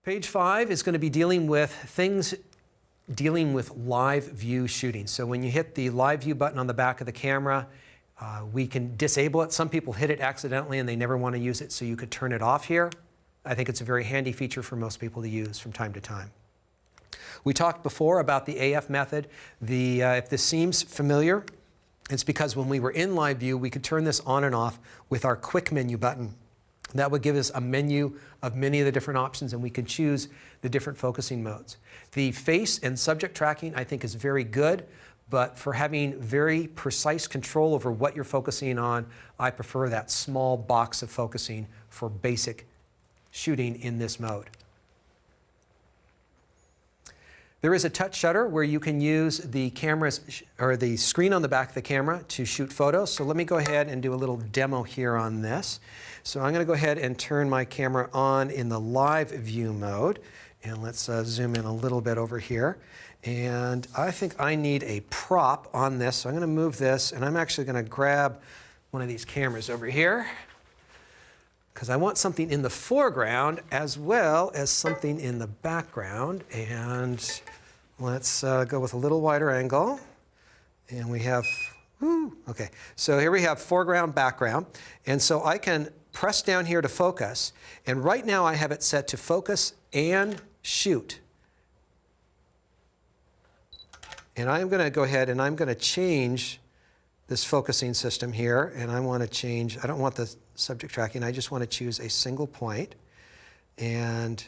Page 5 is going to be dealing with live view shooting. So when you hit the live view button on the back of the camera, we can disable it. Some people hit it accidentally and they never want to use it, so you could turn it off here. I think it's a very handy feature for most people to use from time to time. We talked before about the AF method. If this seems familiar, it's because when we were in live view, we could turn this on and off with our quick menu button. That would give us a menu of many of the different options, and we could choose the different focusing modes. The face and subject tracking, I think, is very good, but for having very precise control over what you're focusing on, I prefer that small box of focusing for basic shooting in this mode. There is a touch shutter where you can use the camera's or the screen on the back of the camera to shoot photos. So let me go ahead and do a little demo here on this. So I'm going to go ahead and turn my camera on in the live view mode, and let's zoom in a little bit over here. And I think I need a prop on this, so I'm going to move this, and I'm actually going to grab one of these cameras over here, because I want something in the foreground as well as something in the background. And let's go with a little wider angle. And we have, okay. So here we have foreground, background. And so I can press down here to focus. And right now I have it set to focus and shoot. And I'm going to go ahead and I'm going to change this focusing system here, and I want to change, I don't want the subject tracking, I just want to choose a single point. And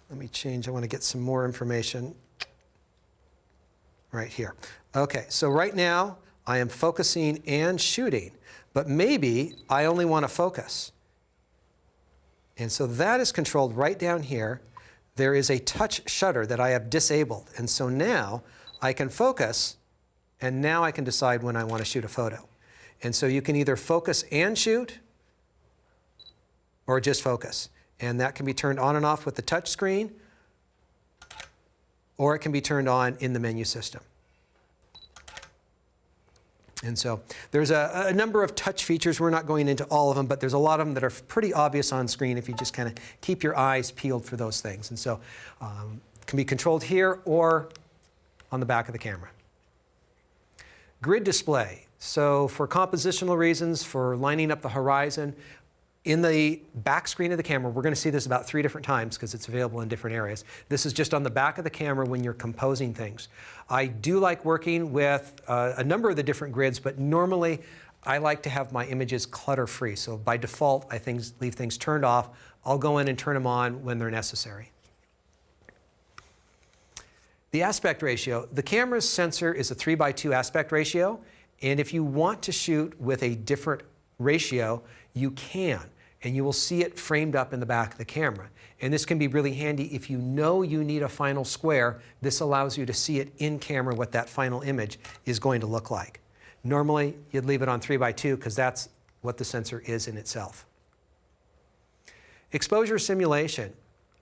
let me change, I want to get some more information right here. Okay, so right now I am focusing and shooting, but maybe I only want to focus. And so that is controlled right down here. There is a touch shutter that I have disabled, and so now I can focus, and now I can decide when I want to shoot a photo. And so you can either focus and shoot or just focus. And that can be turned on and off with the touch screen, or it can be turned on in the menu system. And so there's a number of touch features. We're not going into all of them, but there's a lot of them that are pretty obvious on screen if you just kind of keep your eyes peeled for those things. And so it can be controlled here or on the back of the camera. Grid display. So for compositional reasons, for lining up the horizon, in the back screen of the camera, we're going to see this about 3 different times because it's available in different areas. This is just on the back of the camera when you're composing things. I do like working with a number of the different grids, but normally I like to have my images clutter-free. So by default, I leave things turned off. I'll go in and turn them on when they're necessary. The aspect ratio. The camera's sensor is a 3:2 aspect ratio, and if you want to shoot with a different ratio, you can, and you will see it framed up in the back of the camera. And this can be really handy if you know you need a final square. This allows you to see it in camera what that final image is going to look like. Normally, you'd leave it on 3:2 because that's what the sensor is in itself. Exposure simulation.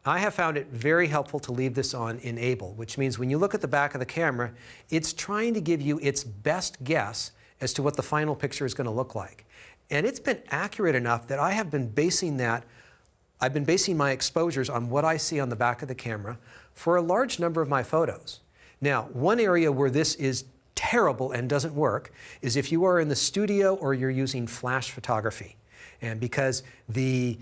I have found it very helpful to leave this on enable, which means when you look at the back of the camera, it's trying to give you its best guess as to what the final picture is going to look like. And it's been accurate enough that I've been basing my exposures on what I see on the back of the camera for a large number of my photos. Now, one area where this is terrible and doesn't work is if you are in the studio or you're using flash photography. And because the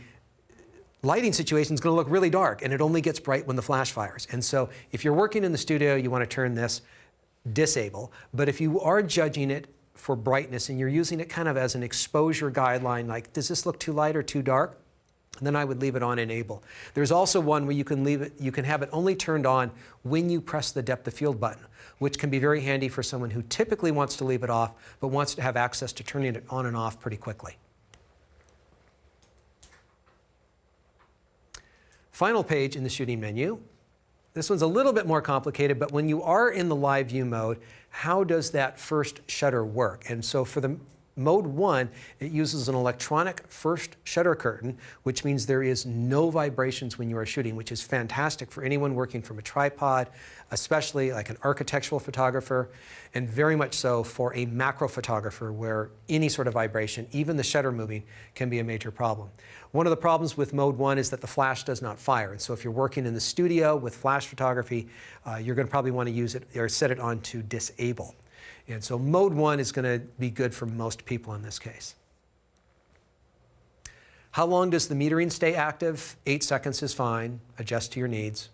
lighting situation is going to look really dark, and it only gets bright when the flash fires. And so if you're working in the studio, you want to turn this disable. But if you are judging it for brightness and you're using it kind of as an exposure guideline, like does this look too light or too dark, then I would leave it on enable. There's also one where you can have it only turned on when you press the depth of field button, which can be very handy for someone who typically wants to leave it off but wants to have access to turning it on and off pretty quickly. Final page in the shooting menu. This one's a little bit more complicated, but when you are in the live view mode, how does that first shutter work? And so for the Mode 1, it uses an electronic first shutter curtain, which means there is no vibrations when you are shooting, which is fantastic for anyone working from a tripod, especially like an architectural photographer, and very much so for a macro photographer where any sort of vibration, even the shutter moving, can be a major problem. One of the problems with Mode 1 is that the flash does not fire. And so if you're working in the studio with flash photography, you're going to probably want to use it or set it on to disable. And so Mode 1 is going to be good for most people in this case. How long does the metering stay active? 8 seconds is fine. Adjust to your needs.